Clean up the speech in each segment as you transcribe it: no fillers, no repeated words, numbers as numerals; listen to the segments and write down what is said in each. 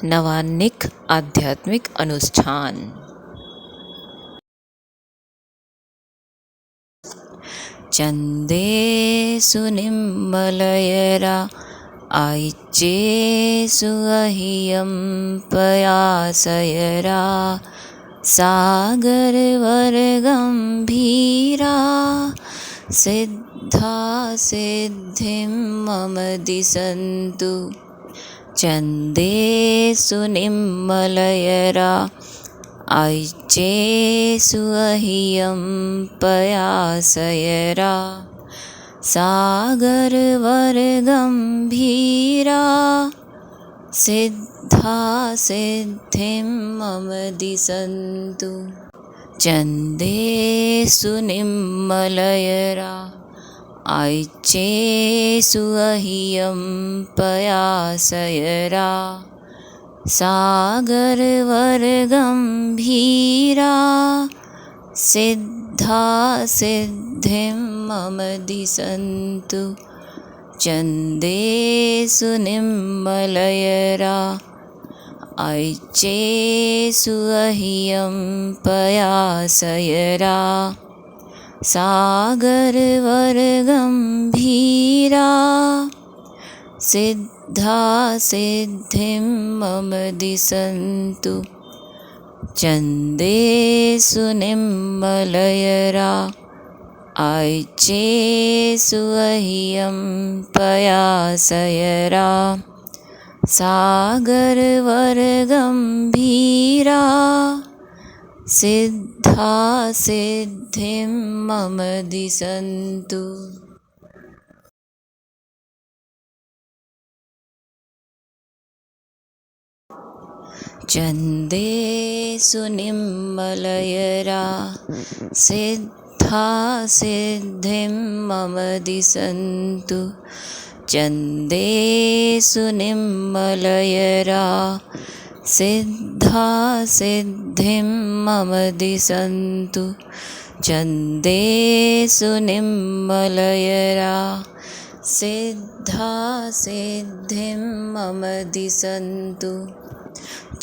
नवान्निक आध्यात्मिक अनुष्ठान। चंदेषु निम्मलयरा आयिच्येषु अह्यं पयासयरा सागरवर्गम्भीरा सिद्धा सिद्धिं मम दिशन्तु। चंदेषु निम्मलयरा आयिच्येषु अह्यं पयासयरा सागरवर्गम्भीरा सिद्धा सिद्धिं मम दिशन्तु। चंदेषु निम्मलयरा आयिच्येषु अह्यं पयासयरा सागरवर्गम्भीरा सिद्धा सिद्धिं मम दिशन्तु। चंदेषु निम्मलयरा आयिच्येषु अह्यं पयासयरा सागरवर्गम्भीरा सिद्धा सिद्धिं मम दिशन्तु। चंदेषु निम्मलयरा आयिच्येषु अह्यं पयासयरा सागरवर्गम्भीरा सिद्धा सिद्धिं मम दिशन्तु। चंदेषु निम्मलयरा सिद्धा सिद्धिं मम दिशन्तु। चंदेषु निम्मलयरा सिद्धा सिद्धिं मम दिशन्तु। चंदेषु निम्मलयरा सिद्धा सिद्धिं मम दिशन्तु।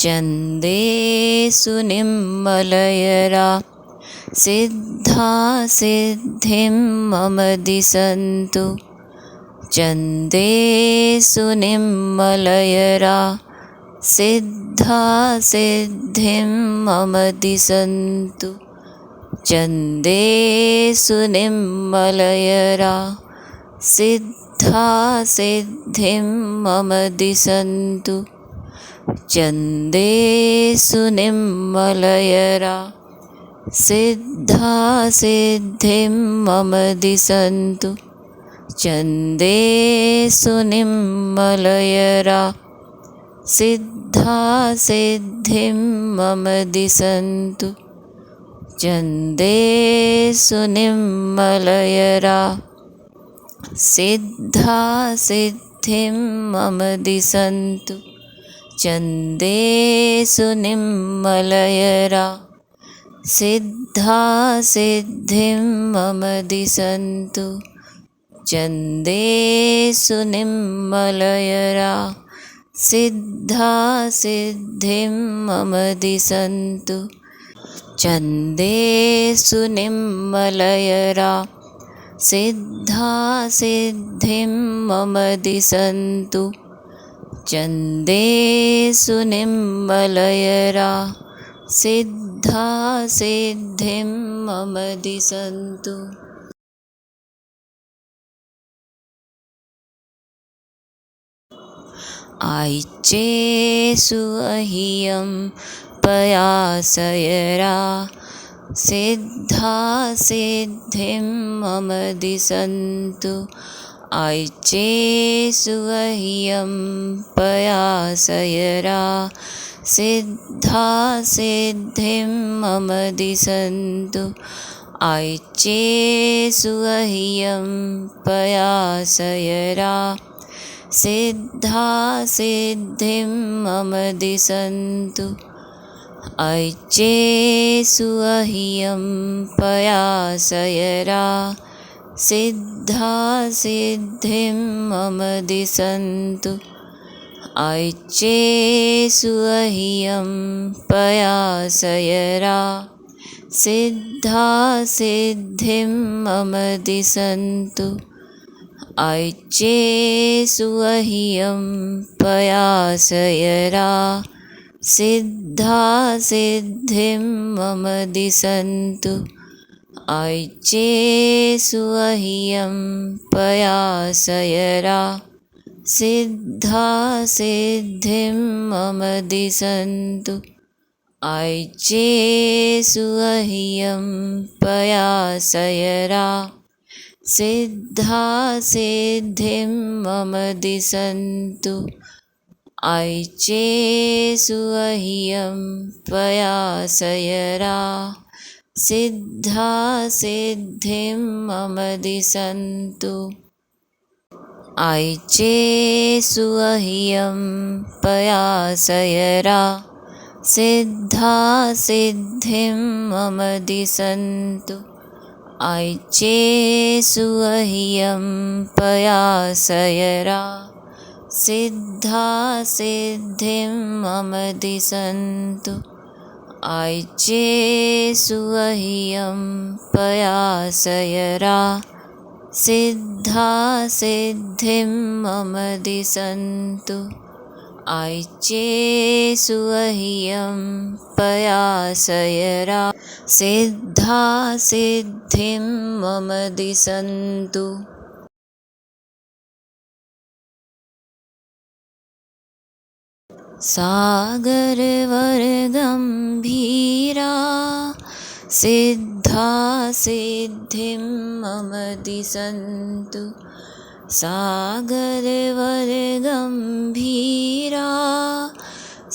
चंदेषु निम्मलयरा सिद्धा सिद्धिं मम दिशन्तु। चंदेषु निम्मलयरा सिद्धा सिद्धिं मम दिशन्तु। चंदेषु निम्मलयरा सिद्धा सिद्धिं मम दिशन्तु। चंदेषु निम्मलयरा सिद्धा सिद्धिं मम दिशन्तु। चंदेषु निम्मलयरा सिद्धा सिद्धिं मम दिशन्तु। चंदेषु निम्मलयरा सिद्धा सिद्धिं मम दिशन्तु। चंदेषु निम्मलयरा सिद्धा सिद्धिं मम दिशन्तु। चंदेषु निम्मलयरा सिद्धा सिद्धिं मम दिशन्तु। चंदेषु निम्मलयरा सिद्धा सिद्धिं मम दिशन्तु। चंदेषु निम्मलयरा सिद्धा सिद्धिं मम दिशन्तु। आयिच्येषु अह्यं पयासयरा सिद्धा सिद्धिं मम दिशन्तु। आयिच्येषु अह्यं पयासयरा सिद्धा सिद्धिं मम दिशन्तु। आयिच्येषु अह्यं पयासयरा सिद्धा सिद्धिं मम दिशन्तु। आयिच्येषु अह्यं पयासयरा सिद्धा सिद्धिं मम दिशन्तु। ऐच्चेषु अह्यं पयासयरा सिद्धा सिद्धिं मम दिशन्तु ऐच्चेषु अह्यं पयासयरा सिद्धा सिद्धिं मम दिशन्तु ऐच्चेषु अह्यं पयासयरा सिद्धा सिद्धिं मम दिशन्तु ऐच्चेषु अह्यं पयासयरा सिद्धा सिद्धिं मम दिशन्तु ऐच्चेषु अह्यं पयासयरा सिद्धा सिद्धिं मम दिशन्तु ऐच्चेषु अह्यं पयासयरा सिद्धा सिद्धिं मम दिशन्तु ऐच्चेषु अह्यं पयासयरा सिद्धा सिद्धिं मम दिशन्तु ऐच्चेषु अह्यं पयासयरा सिद्धा सिद्धिं मम दिशन्तु ऐच्चेषु अह्यं पयासयरा सिद्धा सिद्धिं मम दिशन्तु सागरवर्गम्भीरा सिद्धा सिद्धिं मम दिशन्तु सागरवर्गम्भीरा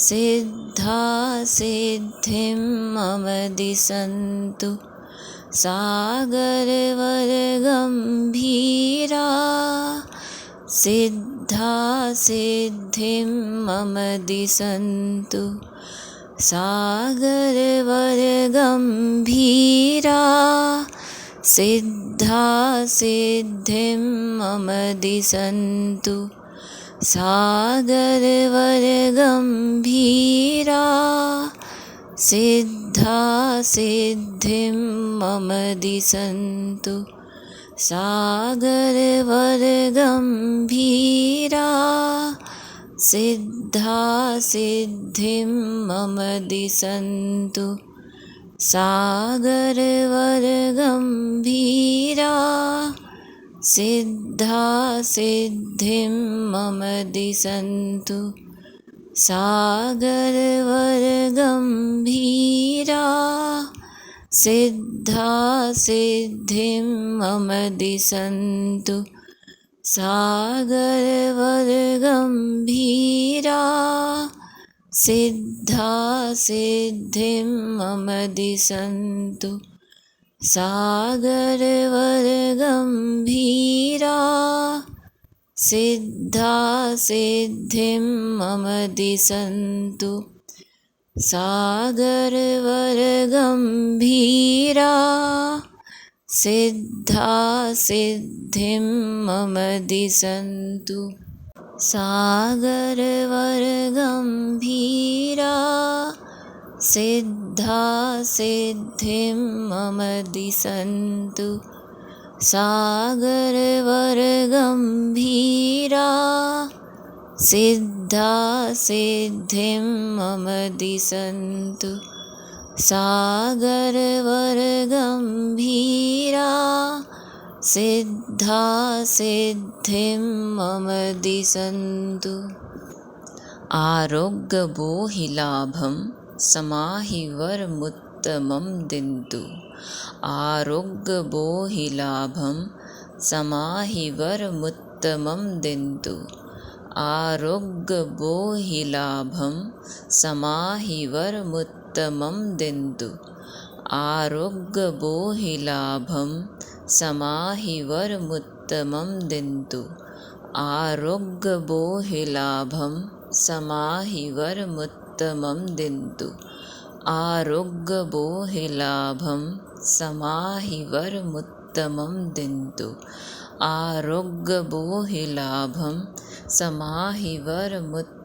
सिद्धा सिद्धिं मम दिशन्तु सागरवर्गम्भीरा सिद्धा सिद्धिं मम दिशन्तु सागरवर्गम्भीरा सिद्धा सिद्धिं मम दिशन्तु सागरवर्गम्भीरा सिद्धा सिद्धिं मम दिशन्तु सागरवर्गम्भीरा सिद्धा सिद्धिं मम दिशन्तु सागरवर्गम्भीरा सिद्धा सिद्धिं मम दिशन्तु सागरवर्गम्भीरा सिद्धा सिद्धिं मम दिशन्तु सागरवर्गम्भीरा सिद्धा सिद्धिं मम दिशन्तु सागरवर्गम्भीरा सिद्धा सिद्धिं मम दिशन्तु सागरवर्गम्भीरा सिद्धा सिद्धिं मम दिशन्तु सागरवर्गम्भीरा सिद्धा सिद्धिं मम दिशन्तु सागरवर्गम्भीरा सिद्धा सिद्धिं मम दिशन्तु सागरवर्गम्भीरा सिद्धा सिद्धिं मम दिशन्तु आरोग्यबोहिलाभं समाहिवरमुत्तमं दिन्तु आरोग्यबोहिलाभं समाहिवरमुत्तमं दिन्तु आरोग्यबोहिलाभं समाहिवरमुत्तमं दिन्तु आरोग्यबोहिलाभं समाहिवरमुत्तमं दिन्तु आरोग्यबोहिलाभं समाहिवरमुत्तमं दिन्तु आरोग्यबोहिलाभं समाहिवरमुत्तमं दिन्तु आरोग्यबोहिलाभं समाहिवरमुत्तमं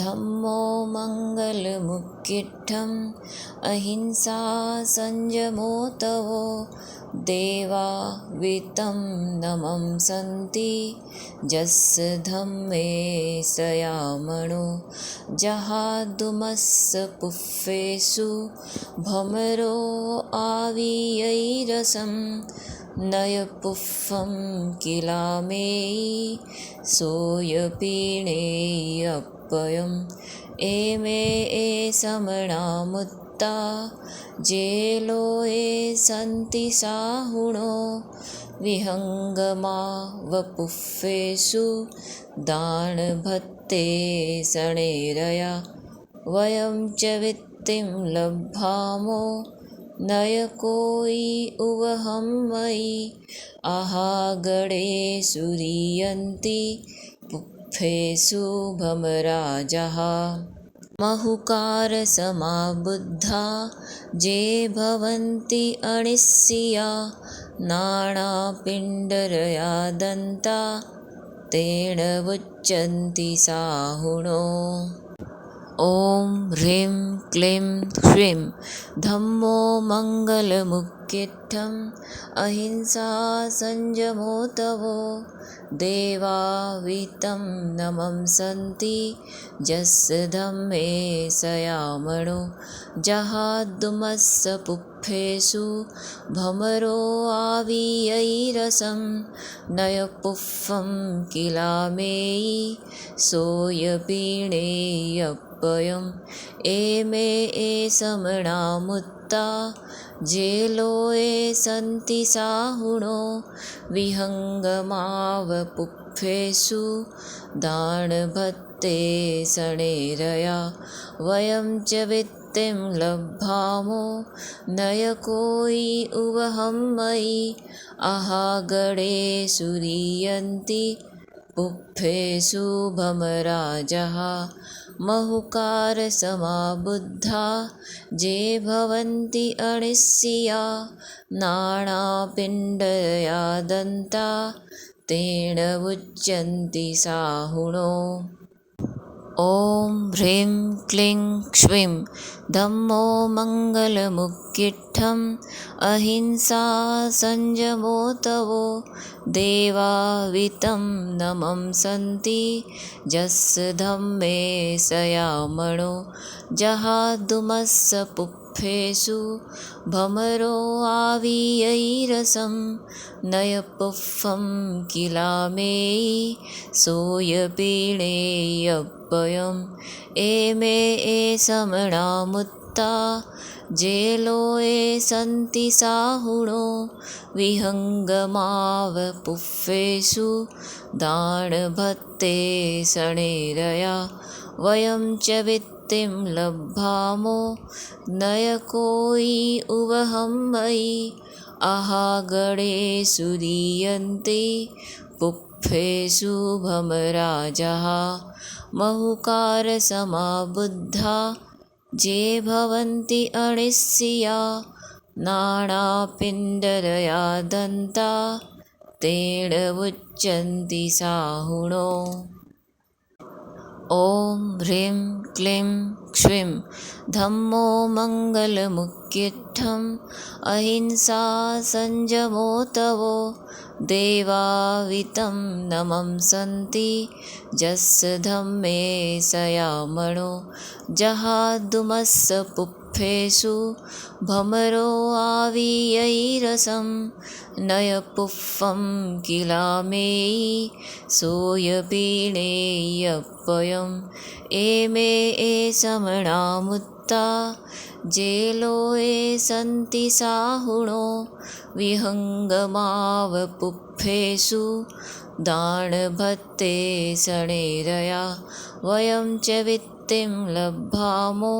धम्मो मङ्गलमुक्किट्ठम् अहिंसा संयमो तवो देवा वितं नमं सन्ति यस्य धम्मे सयामणो जहादुमस्य पुष्पेषु भमरो आवियैरसं नयपुष्पं किलामेयी सोऽयपीणेऽप्ययम् एमे समणा मुत्ता जेलो सन्ति साहुणो विहङ्गमा वपुष्पेषु दानभत्ते शणैरया वयं च वित्तिं लब्धामो नयकोयि उवहं मयि आहागणेषु रीयन्ति पुष्पेषु भमराजः महुकारसमाबुद्धा ये भवन्ति अनिश्चिया नानापिण्डरया दन्ता तेन मुच्यन्ति साहुणो ॐ ह्रीं क्लीं श्रीं धम्मो मङ्गलमुक्किट्ठम् अहिंसा संयमो तवो देवा वितं नमं सन्ति यस्य धम्मे सयामणो जहादुमस्य पुष्पेषु भमरो आवियैरसं नयपुष्पं किलामेयी सोऽयपीणेऽप्ययम् एमे समणा मुत्ता जेलो सन्ति साहुणो विहङ्गमावपुष्पेषु दानभत्ते शणैरया वयं च वित्तिं लब्धामो नयकोयि उवहं मयि आहागणेषु रीयन्ति पुष्पेषु भमराजः महुकारसमाबुद्धा ये भवन्ति अनिश्चिया नानापिण्डरया दन्ता तेन मुच्यन्ति साहुणो ॐ ह्रीं क्लीं श्रीं धम्मो मङ्गलमुक्किट्ठम् अहिंसा संयमो तवो देवा वितं नमं सन्ति यस्य धम्मे सयामणो जहादुमस्य पुष्पेषु भमरो आवियैरसं नयपुष्पं किलामेयी सोऽयपीणेऽप्ययम् एमे समणा मुत्ता जेलो सन्ति साहुणो विहङ्गमावपुष्पेषु दानभत्ते शणैरया वयं च वित्तिं लब्धामो नयकोयि उवहं मयि आहागणेषु रीयन्ति पुष्पेषु भमराजः महुकारसमाबुद्धा ये भवन्ति अनिश्चिया नानापिण्डरया दन्ता तेन मुच्यन्ति साहुणो ॐ ह्रीं क्लीं श्रीं धम्मो मङ्गलमुक्किट्ठम् अहिंसा संयमो तवो देवा वितं नमं सन्ति यस्य धम्मे सयामणो जहादुमस्य पुष्पेषु भमरो आवियैरसं नयपुष्पं किलामेयी सोऽयपीणेऽप्ययम् एमे समणा मुत्ता जेलो सन्ति साहुणो विहङ्गमावपुष्पेषु दानभत्ते शणैरया वयं च वित्तिं लब्धामो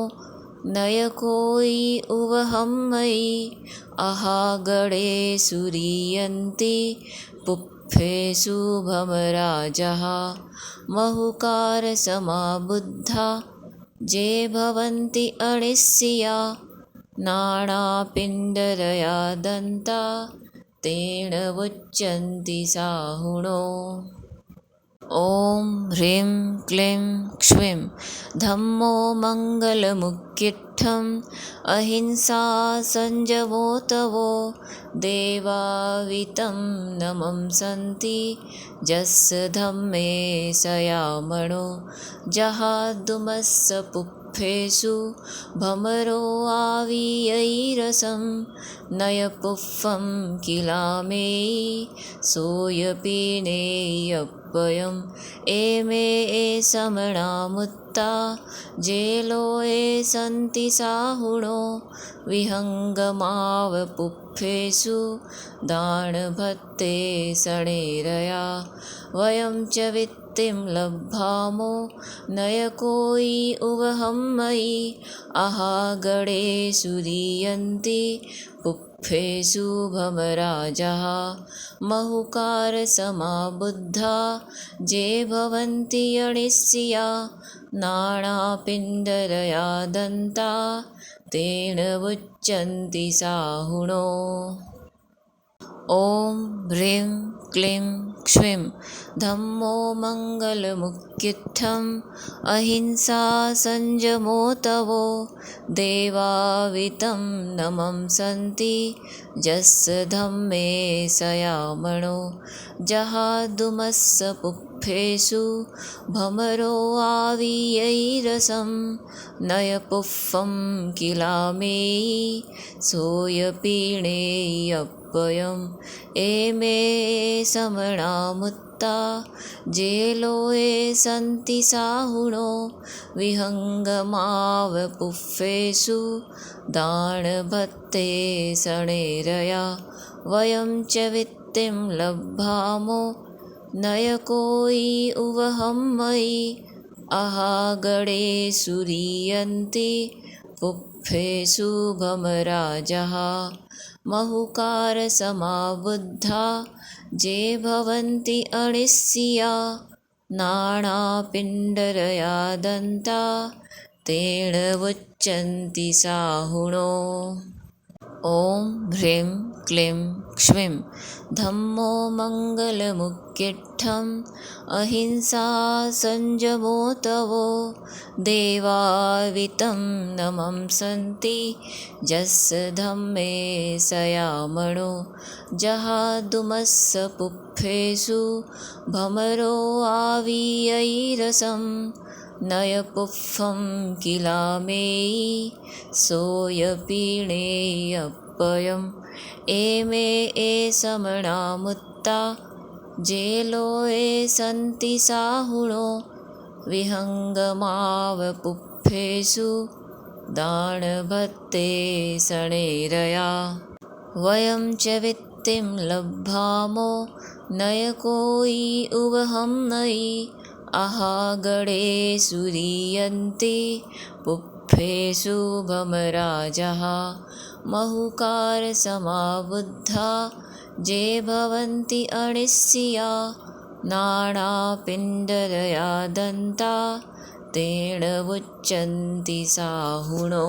नयकोयि उवहं मयि आहागणेषु रीयन्ति पुष्पेषु भमराजः महुकारसमाबुद्धा ये भवन्ति अनिश्चिया नानापिण्डरया दन्ता तेन मुच्यन्ति साहुणो ॐ ह्रीं क्लीं क्ष्वीं धम्मो मङ्गलमुक्किट्ठम् अहिंसा संयमोऽतवो देवावितं नमंसन्ति यस्य धम्मे सयामणो जहादुमस्य पुप्फेषु भमरो आवियैरसं नयपुष्पं किलामेयी सोऽयपीनेयप्ययम् एमे समणा मुत्ता जेलोए सन्ति साहुणो विहङ्गमावपुप्फेषु दानभत्ते सणेरया वयं च वित्तिं लब्धामो नयकोयि उवहं मयि अहागणेषु दीयन्ति पुप्फेषु भमराजः महुकारसमाबुद्धा ये भवन्ति अनिश्चिया नाणापिण्डरया दन्ता तेन मुच्यन्ति साहुणो ॐ ह्रीं क्लीं क्ष्वीं धम्मो मङ्गलमुक्किट्ठम् अहिंसा संयमोऽतवो देवावितं नमंसन्ति यस्य धम्मे सयामणो जहादुमस्य पुप्फेषु भमरो आवियैरसं नयपुष्पं किलामेयी सोऽयपीनेयप्ययम् एमे समणा मुत्ता जेलोए सन्ति साहुणो विहङ्गमावपुप्फेषु दानभत्ते सणेरया वयं च वित्तिं लब्धामो नयकोयि उवहं मयि अहागणेषु दीयन्ति पुप्फेषु भमराजः महुकारसमाबुद्धा ये भवन्ति अनिश्चिया नाणापिण्डरया दन्ता तेन मुच्यन्ति साहुणो ॐ ह्रीं क्लीं क्ष्वीं धम्मो मङ्गलमुक्किट्ठम् अहिंसा संयमोऽतवो देवावितं नमंसन्ति यस्य धम्मे सयामणो जहादुमस्य पुप्फेषु भमरो आवियैरसं नयपुष्पं किलामेयी सोऽयपीनेयप्ययम् एमे समणा मुत्ता जेलोए सन्ति साहुणो विहङ्गमावपुप्फेषु दानभत्ते सणेरया वयं च वित्तिं लब्धामो नयकोयि उवहं मयि अहागणेषु दीयन्ति पुप्फेषु भमराजः महुकारसमाबुद्धा ये भवन्ति अनिश्चिया नाणापिण्डरया दन्ता तेन मुच्यन्ति साहुणो।